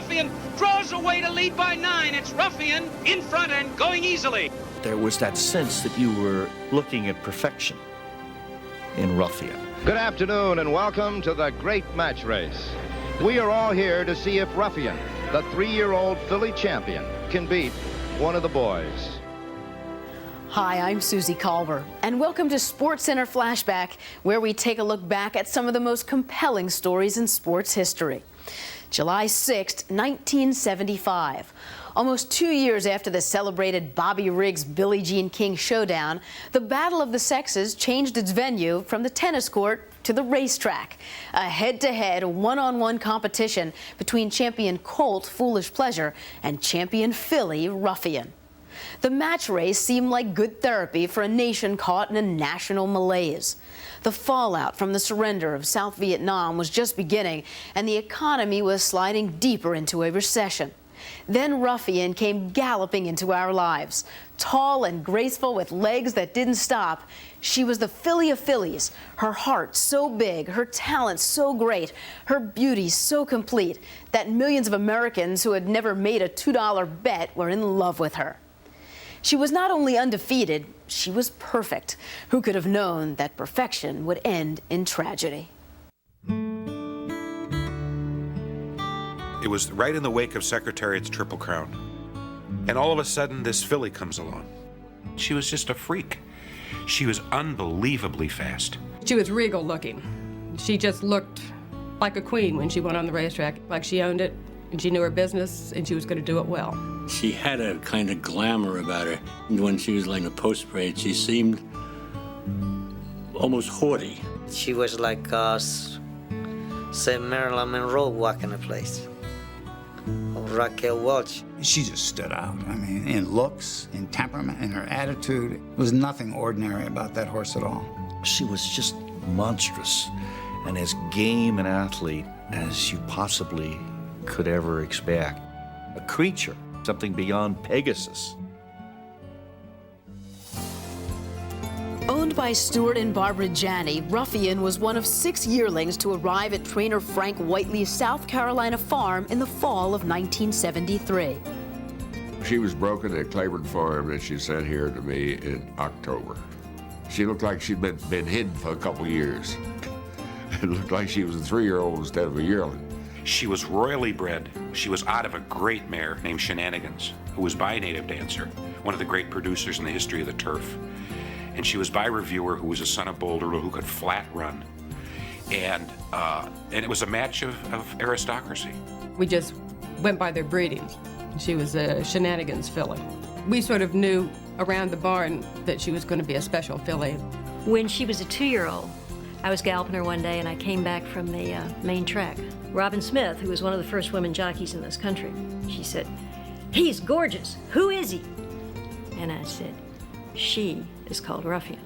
Ruffian draws away to lead by 9. It's Ruffian in front and going easily. There was that sense that you were looking at perfection in Ruffian. Good afternoon and welcome to the great match race. We are all here to see if Ruffian, the 3-year-old filly champion, can beat one of the boys. Hi, I'm Susie Culver, and welcome to SportsCenter Flashback, where we take a look back at some of the most compelling stories in sports history. July 6, 1975. Almost 2 years after the celebrated Bobby Riggs-Billie Jean King showdown, the Battle of the Sexes changed its venue from the tennis court to the racetrack. A head-to-head, one-on-one competition between champion Colt, Foolish Pleasure, and champion filly, Ruffian. The match race seemed like good therapy for a nation caught in a national malaise. The fallout from the surrender of South Vietnam was just beginning, and the economy was sliding deeper into a recession. Then Ruffian came galloping into our lives. Tall and graceful with legs that didn't stop, she was the filly of fillies. Her heart so big, her talent so great, her beauty so complete that millions of Americans who had never made a $2 bet were in love with her. She was not only undefeated, she was perfect. Who could have known that perfection would end in tragedy? It was right in the wake of Secretariat's Triple Crown. And all of a sudden, this filly comes along. She was just a freak. She was unbelievably fast. She was regal looking. She just looked like a queen when she went on the racetrack, like she owned it, and she knew her business, and she was going to do it well. She had a kind of glamour about her. And when she was like in a post parade, she seemed almost haughty. She was like, say, Marilyn Monroe walking the place. Or Raquel Welch. She just stood out. I mean, in looks, in temperament, in her attitude. There was nothing ordinary about that horse at all. She was just monstrous and as game an athlete as you possibly could ever expect. A creature, something beyond Pegasus. Owned by Stuart and Barbara Janney, Ruffian was one of 6 yearlings to arrive at trainer Frank Whiteley's South Carolina farm in the fall of 1973. She was broken at Claiborne Farm, and she sat here to me in October. She looked like she'd been hidden for a couple years. It looked like she was a 3-year-old instead of a yearling. She was royally bred. She was out of a great mare named Shenanigans, who was by a native dancer, one of the great producers in the history of the turf. And she was by Reviewer, who was a son of Boulder, who could flat run. And it was a match of aristocracy. We just went by their breeding. She was a Shenanigans filly. We sort of knew around the barn that she was going to be a special filly. When she was a 2-year-old, I was galloping her one day and I came back from the main track. Robin Smith, who was one of the first women jockeys in this country, she said, "He's gorgeous. Who is he?" And I said, "She is called Ruffian."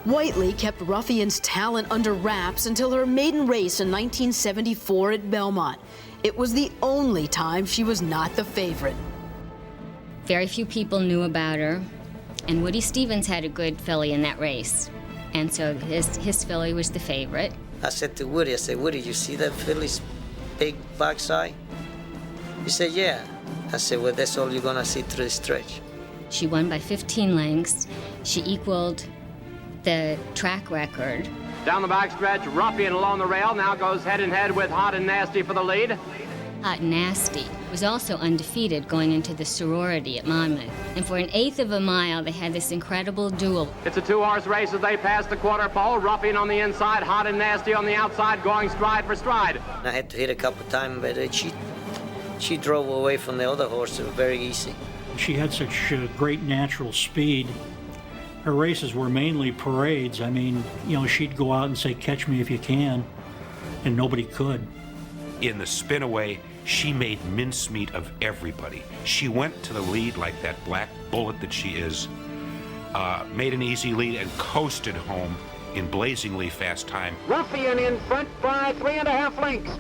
Whiteley kept Ruffian's talent under wraps until her maiden race in 1974 at Belmont. It was the only time she was not the favorite. Very few people knew about her, and Woody Stevens had a good filly in that race. And so his filly was the favorite. I said to Woody, I said, "Woody, you see that filly's big backside?" He said, "Yeah." I said, "Well, that's all you're gonna see through the stretch." She won by 15 lengths. She equaled the track record. Down the backstretch, Ruffian along the rail, now goes head-and-head with Hot and Nasty for the lead. Hot and Nasty was also undefeated going into the sorority at Monmouth. And for 1/8 of a mile, they had this incredible duel. It's a 2-horse race as they pass the quarter pole. Ruffian on the inside, Hot and Nasty on the outside, going stride for stride. I had to hit a couple times, but she drove away from the other horse very easy. She had such great natural speed. Her races were mainly parades. I mean, you know, she'd go out and say, "Catch me if you can," and nobody could. In the spin-away, she made mincemeat of everybody. She went to the lead like that black bullet that she is, made an easy lead and coasted home in blazingly fast time. Ruffian in front by 3.5 lengths.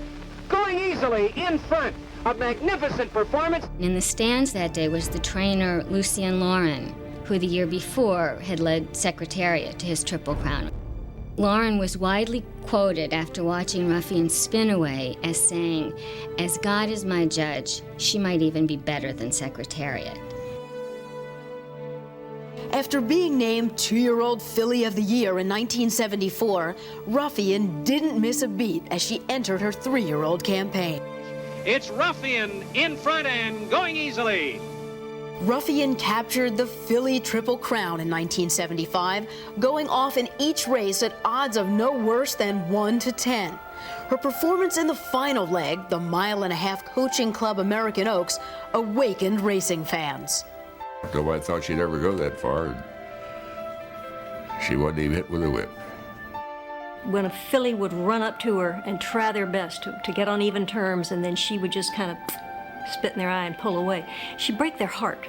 Going easily in front. A magnificent performance. In the stands that day was the trainer Lucien Lauren, who the year before had led Secretariat to his Triple Crown. Lauren was widely quoted after watching Ruffian spin away as saying, "As God is my judge, she might even be better than Secretariat." After being named 2-year-old Filly of the Year in 1974, Ruffian didn't miss a beat as she entered her 3-year-old campaign. It's Ruffian in front and going easily. Ruffian captured the Filly Triple Crown in 1975, going off in each race at odds of no worse than 1-10. Her performance in the final leg, the 1.5-mile Coaching Club American Oaks, awakened racing fans. Nobody thought she'd ever go that far. And she wasn't even hit with a whip. When a filly would run up to her and try their best to get on even terms, and then she would just kind of spit in their eye and pull away, she'd break their heart.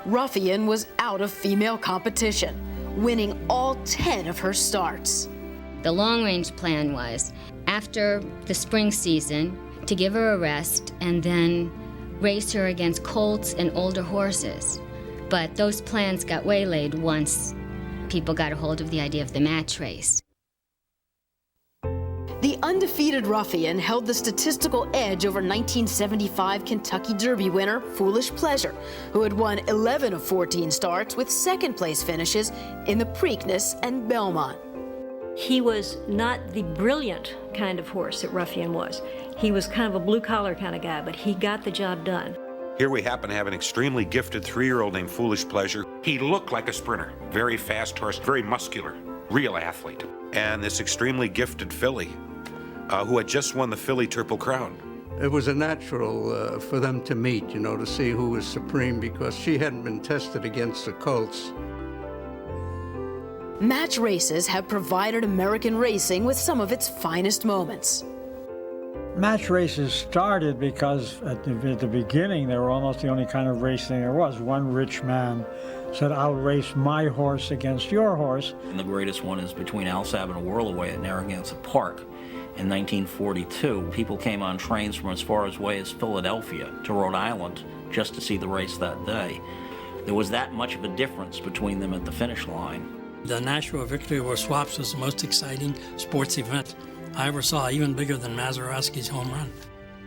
Ruffian was out of female competition, winning all 10 of her starts. The long-range plan was, after the spring season, to give her a rest and then race her against colts and older horses. But those plans got waylaid once people got a hold of the idea of the match race. The undefeated Ruffian held the statistical edge over 1975 Kentucky Derby winner Foolish Pleasure, who had won 11 of 14 starts with second-place finishes in the Preakness and Belmont. He was not the brilliant kind of horse that Ruffian was. He was kind of a blue-collar kind of guy, but he got the job done. Here we happen to have an extremely gifted 3-year-old named Foolish Pleasure. He looked like a sprinter, very fast horse, very muscular, real athlete. And this extremely gifted filly who had just won the Filly Triple Crown. It was a natural for them to meet, you know, to see who was supreme, because she hadn't been tested against the colts. Match races have provided American racing with some of its finest moments. Match races started because at the beginning they were almost the only kind of racing there was. One rich man said, "I'll race my horse against your horse." And the greatest one is between Alsab and Whirlaway at Narragansett Park. In 1942, people came on trains from as far away as Philadelphia to Rhode Island just to see the race that day. There was that much of a difference between them at the finish line. The Nashua Victory War Swaps was the most exciting sports event I ever saw, even bigger than Mazeroski's home run.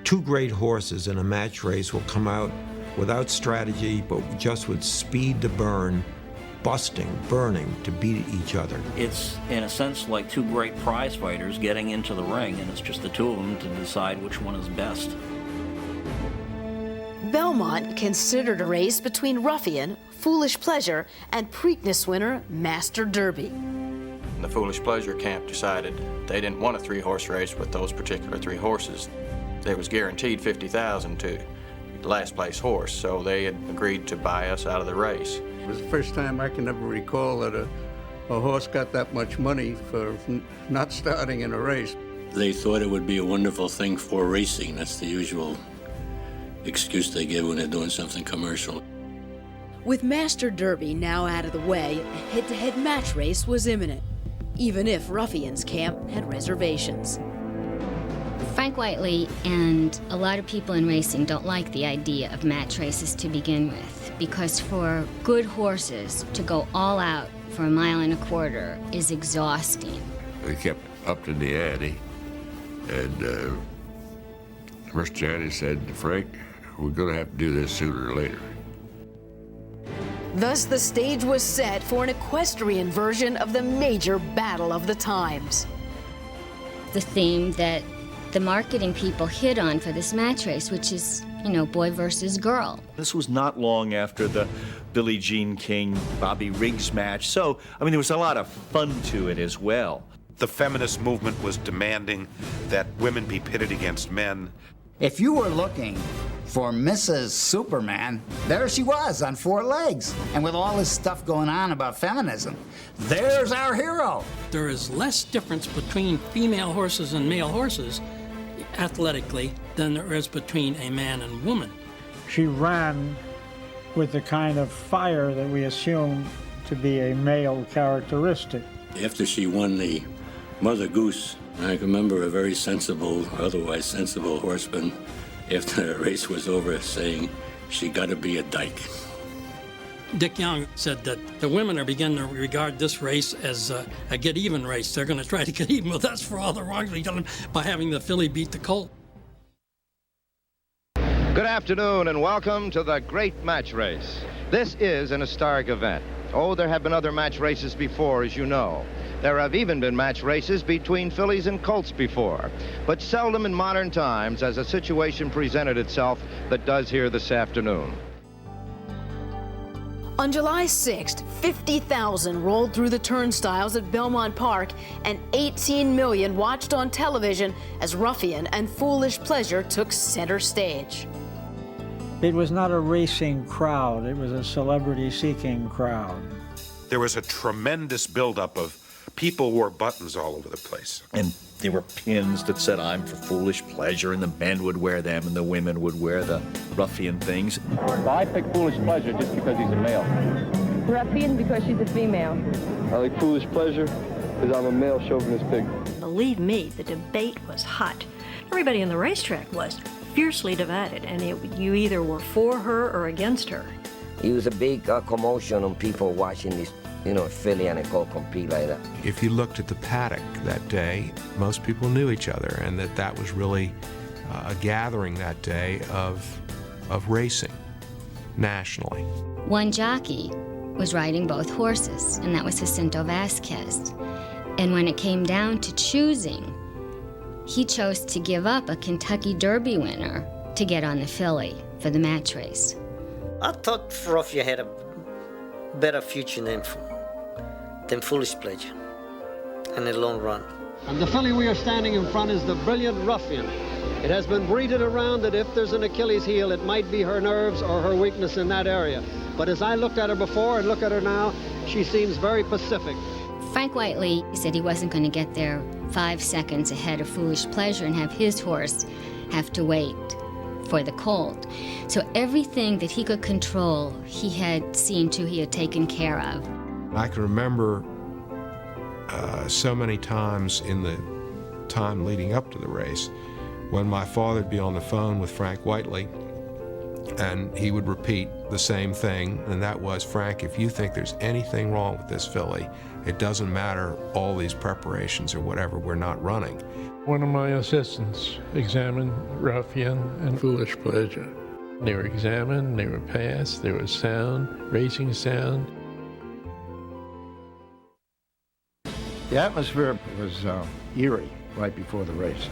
Two great horses in a match race will come out without strategy, but just with speed to burn, busting, burning to beat each other. It's, in a sense, like two great prize fighters getting into the ring, and it's just the two of them to decide which one is best. Belmont considered a race between Ruffian, Foolish Pleasure, and Preakness winner Master Derby. The Foolish Pleasure camp decided they didn't want a 3-horse race with those particular 3 horses. They was guaranteed $50,000 to the last place horse, so they had agreed to buy us out of the race. It was the first time I can ever recall that a horse got that much money for not starting in a race. They thought it would be a wonderful thing for racing. That's the usual excuse they give when they're doing something commercial. With Master Derby now out of the way, a head-to-head match race was imminent, even if Ruffian's camp had reservations. Frank Whiteley and a lot of people in racing don't like the idea of match races to begin with, because for good horses to go all out for 1.25 miles is exhausting. They kept upping the ante, and Mr. Johnny said, "Frank, we're going to have to do this sooner or later." Thus, the stage was set for an equestrian version of the major battle of the times. The theme that the marketing people hit on for this match race, which is, boy versus girl. This was not long after the Billie Jean King, Bobby Riggs match, so, there was a lot of fun to it as well. The feminist movement was demanding that women be pitted against men. If you were looking for Mrs. Superman, there she was on 4 legs. And with all this stuff going on about feminism, there's our hero. There is less difference between female horses and male horses athletically than there is between a man and woman. She ran with the kind of fire that we assume to be a male characteristic. After she won the Mother Goose, I can remember a very sensible, otherwise sensible horseman, after the race was over, saying, "She got to be a dyke." Dick Young said that the women are beginning to regard this race as a get-even race. They're going to try to get even with us for all the wrongs we've done by having the filly beat the colt. Good afternoon and welcome to the Great Match Race. This is an historic event. Oh, there have been other match races before, as you know. There have even been match races between fillies and colts before, but seldom in modern times has a situation presented itself that does here this afternoon. On July 6th, 50,000 rolled through the turnstiles at Belmont Park, and 18 million watched on television as Ruffian and Foolish Pleasure took center stage. It was not a racing crowd, it was a celebrity-seeking crowd. There was a tremendous buildup of people wore buttons all over the place. And there were pins that said, "I'm for Foolish Pleasure," and the men would wear them, and the women would wear the Ruffian things. Well, I picked Foolish Pleasure just because he's a male. Ruffian because she's a female. I like Foolish Pleasure because I'm a male chauvinist pig. Believe me, the debate was hot. Everybody on the racetrack was fiercely divided, and you either were for her or against her. It was a big commotion on people watching this, filly and a colt compete like that. If you looked at the paddock that day, most people knew each other, and that was really a gathering that day of racing nationally. One jockey was riding both horses, and that was Jacinto Vasquez. And when it came down to choosing, he chose to give up a Kentucky Derby winner to get on the filly for the match race. I thought Ruffian had a better future than Foolish Pleasure in the long run. And the filly we are standing in front is the brilliant Ruffian. It has been breeded around that if there's an Achilles heel, it might be her nerves or her weakness in that area. But as I looked at her before and look at her now, she seems very pacific. Frank Whiteley said he wasn't going to get there 5 seconds ahead of Foolish Pleasure and have his horse have to wait for the colt. So everything that he could control, he had seen to, he had taken care of. I can remember so many times in the time leading up to the race when my father would be on the phone with Frank Whiteley, and he would repeat the same thing, and that was, "Frank, if you think there's anything wrong with this filly, it doesn't matter all these preparations or whatever, we're not running." One of my assistants examined Ruffian and Foolish Pleasure. They were examined, they were passed, there was sound, racing sound. The atmosphere was eerie right before the race.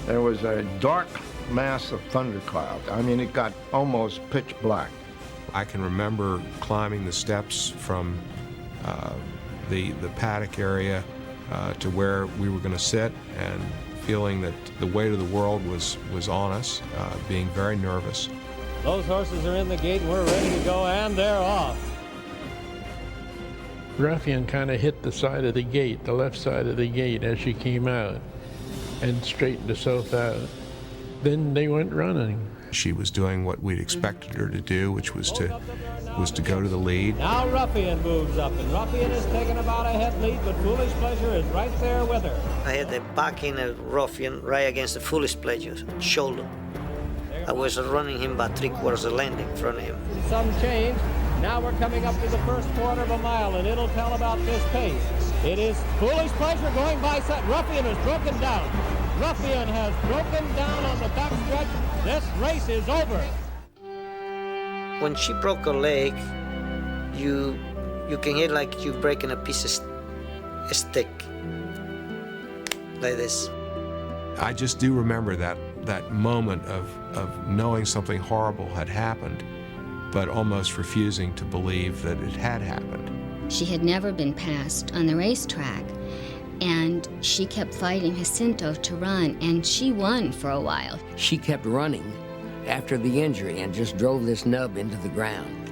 There was a dark mass of thundercloud. I mean, it got almost pitch black. I can remember climbing the steps from the paddock area to where we were going to sit, and feeling that the weight of the world was on us, being very nervous. Those horses are in the gate, we're ready to go, and they're off. Ruffian kind of hit the side of the gate, the left side of the gate as she came out, and straightened herself out. Then they went running. She was doing what we'd expected her to do, which was to go to the lead. Now Ruffian moves up, and Ruffian is taking about a head lead, but Foolish Pleasure is right there with her. I had the backing of Ruffian right against the Foolish Pleasure's shoulder. I was running him about 3/4 of a length in front of him. Some change. Now we're coming up to the first quarter of a mile, and it'll tell about this pace. It is Foolish Pleasure going by. Ruffian has broken down. Ruffian has broken down on the backstretch. This race is over. When she broke her leg, you can hear like you breaking a piece of a stick, like this. I just do remember that moment of knowing something horrible had happened, but almost refusing to believe that it had happened. She had never been passed on the racetrack, and she kept fighting Jacinto to run, and she won for a while. She kept running after the injury and just drove this nub into the ground.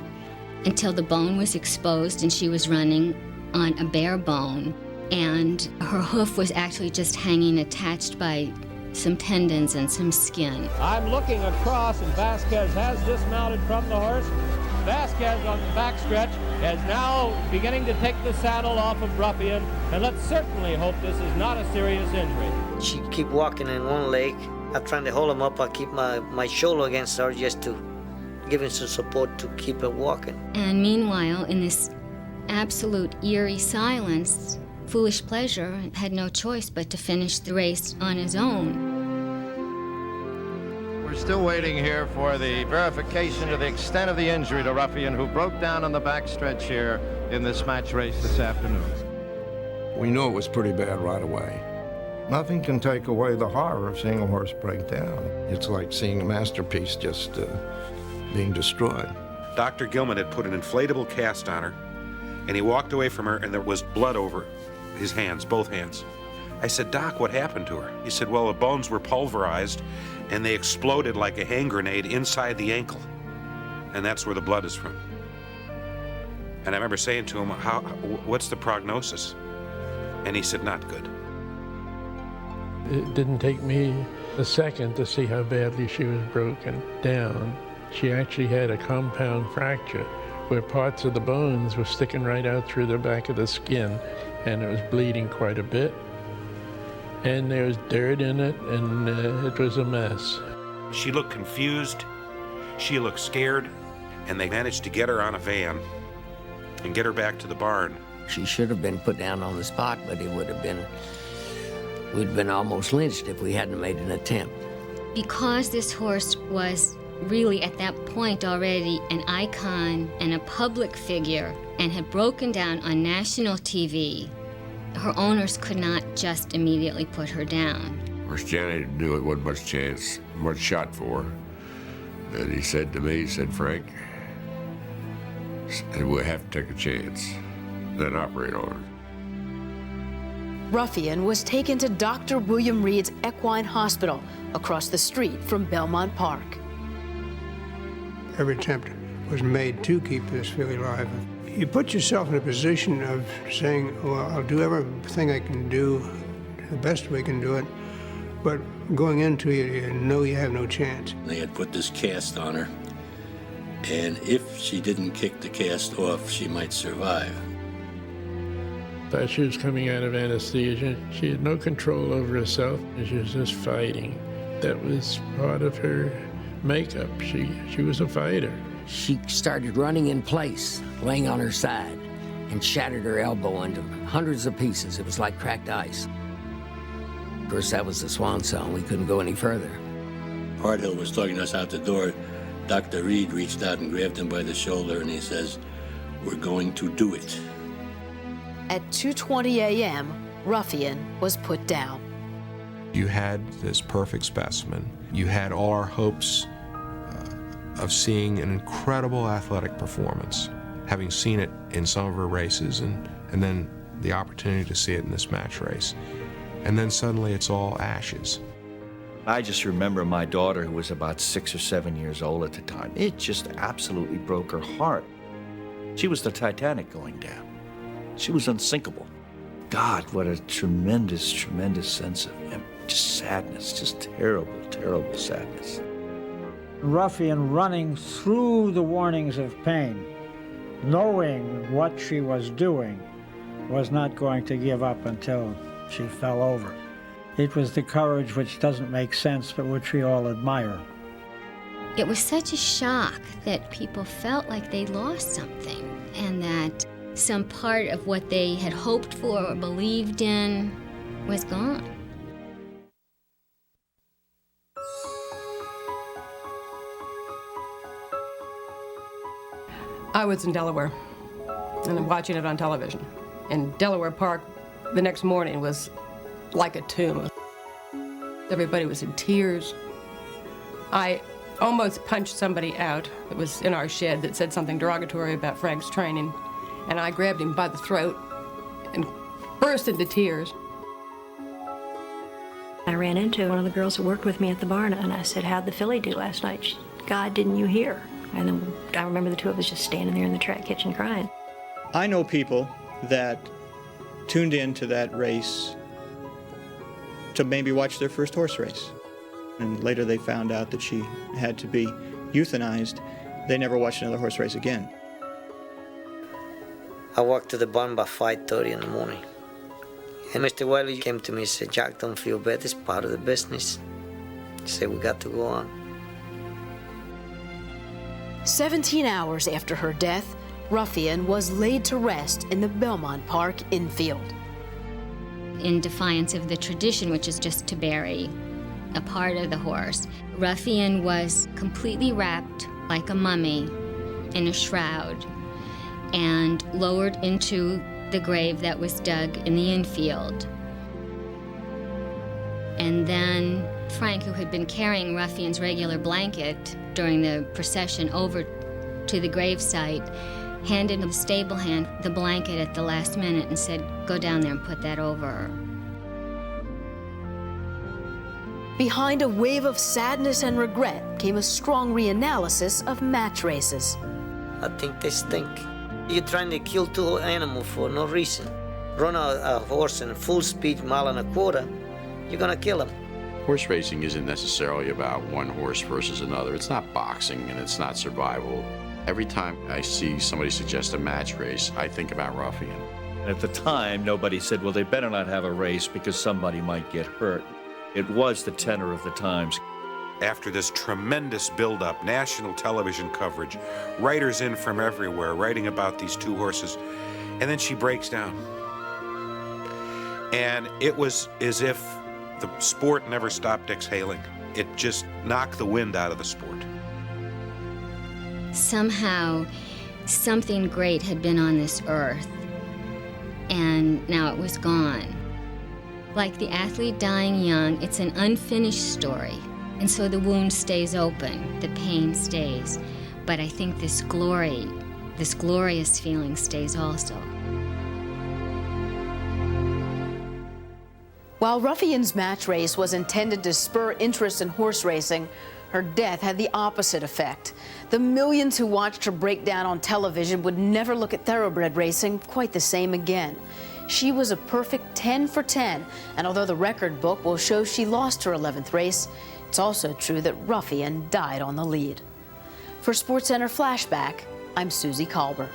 Until the bone was exposed and she was running on a bare bone, and her hoof was actually just hanging attached by some tendons and some skin. I'm looking across, and Vasquez has dismounted from the horse. Vasquez on the backstretch is now beginning to take the saddle off of Ruffian, and let's certainly hope this is not a serious injury. She keep walking in one leg. I'm trying to hold him up. I keep my shoulder against her just to giving some support to keep her walking. And meanwhile, in this absolute eerie silence, Foolish Pleasure had no choice but to finish the race on his own. We're still waiting here for the verification of the extent of the injury to Ruffian, who broke down on the backstretch here in this match race this afternoon. We knew it was pretty bad right away. Nothing can take away the horror of seeing a horse break down. It's like seeing a masterpiece just being destroyed. Dr. Gilman had put an inflatable cast on her, and he walked away from her, and there was blood over his hands, both hands. I said, "Doc, what happened to her?" He said, "Well, the bones were pulverized, and they exploded like a hand grenade inside the ankle, and that's where the blood is from." And I remember saying to him, what's the prognosis? And he said, "Not good." It didn't take me a second to see how badly she was broken down. She actually had a compound fracture where parts of the bones were sticking right out through the back of the skin, and it was bleeding quite a bit. And there was dirt in it, and it was a mess. She looked confused, she looked scared, and they managed to get her on a van and get her back to the barn. She should have been put down on the spot, but it would have been, we'd been almost lynched if we hadn't made an attempt. Because this horse was really at that point already an icon and a public figure and had broken down on national TV, her owners could not just immediately put her down. Of course, Johnny knew it wasn't much chance, much shot for her. And he said to me, he said, "Frank, we'll have to take a chance, then operate on her." Ruffian was taken to Dr. William Reed's Equine Hospital across the street from Belmont Park. Every attempt was made to keep this filly alive. You put yourself in a position of saying, well, I'll do everything I can do, the best we can do it, but going into it, you know you have no chance. They had put this cast on her, and if she didn't kick the cast off, she might survive. But she was coming out of anesthesia. She had no control over herself, and she was just fighting. That was part of her makeup. She was a fighter. She started running in place, laying on her side, and shattered her elbow into hundreds of pieces. It was like cracked ice. Of course, that was the swan song. We couldn't go any further. Harthill was talking to us out the door. Dr. Reed reached out and grabbed him by the shoulder, and he says, "We're going to do it." At 2:20 a.m., Ruffian was put down. You had this perfect specimen. You had all our hopes of seeing an incredible athletic performance, having seen it in some of her races, and then the opportunity to see it in this match race. And then suddenly it's all ashes. I just remember my daughter, who was about 6 or 7 years old at the time. It just absolutely broke her heart. She was the Titanic going down. She was unsinkable. God, what a tremendous, tremendous sense of just sadness, just terrible, terrible sadness. Ruffian running through the warnings of pain, knowing what she was doing, was not going to give up until she fell over. It was the courage which doesn't make sense, but which we all admire. It was such a shock that people felt like they lost something, and that some part of what they had hoped for or believed in was gone. I was in Delaware and watching it on television. And Delaware Park the next morning was like a tomb. Everybody was in tears. I almost punched somebody out that was in our shed that said something derogatory about Frank's training. And I grabbed him by the throat and burst into tears. I ran into one of the girls who worked with me at the barn, and I said, "How'd the filly do last night?" "God, didn't you hear?" And then I remember the two of us just standing there in the track kitchen crying. I know people that tuned in to that race to maybe watch their first horse race. And later they found out that she had to be euthanized. They never watched another horse race again. I walked to the barn by 5:30 in the morning. And Mr. Wiley came to me and said, "Jack, don't feel bad, it's part of the business." He said, "We got to go on." 17 hours after her death, Ruffian was laid to rest in the Belmont Park infield. In defiance of the tradition, which is just to bury a part of the horse, Ruffian was completely wrapped like a mummy in a shroud and lowered into the grave that was dug in the infield. And then Frank, who had been carrying Ruffian's regular blanket during the procession over to the gravesite, handed the stable hand the blanket at the last minute and said, "Go down there and put that over her." Behind a wave of sadness and regret came a strong reanalysis of match races. I think they stink. You're trying to kill two animals for no reason. Run a horse in full speed, 1.25 miles, you're gonna kill him. Horse racing isn't necessarily about one horse versus another. It's not boxing and it's not survival. Every time I see somebody suggest a match race, I think about Ruffian. At the time, nobody said, well, they better not have a race because somebody might get hurt. It was the tenor of the times. After this tremendous build-up, national television coverage, writers in from everywhere writing about these two horses, and then she breaks down. And it was as if the sport never stopped exhaling. It just knocked the wind out of the sport. Somehow, something great had been on this earth, and now it was gone. Like the athlete dying young, it's an unfinished story, and so the wound stays open, the pain stays. But I think this glory, this glorious feeling stays also. While Ruffian's match race was intended to spur interest in horse racing, her death had the opposite effect. The millions who watched her break down on television would never look at thoroughbred racing quite the same again. She was a perfect 10 for 10, and although the record book will show she lost her 11th race, it's also true that Ruffian died on the lead. For SportsCenter Flashback, I'm Susie Colber.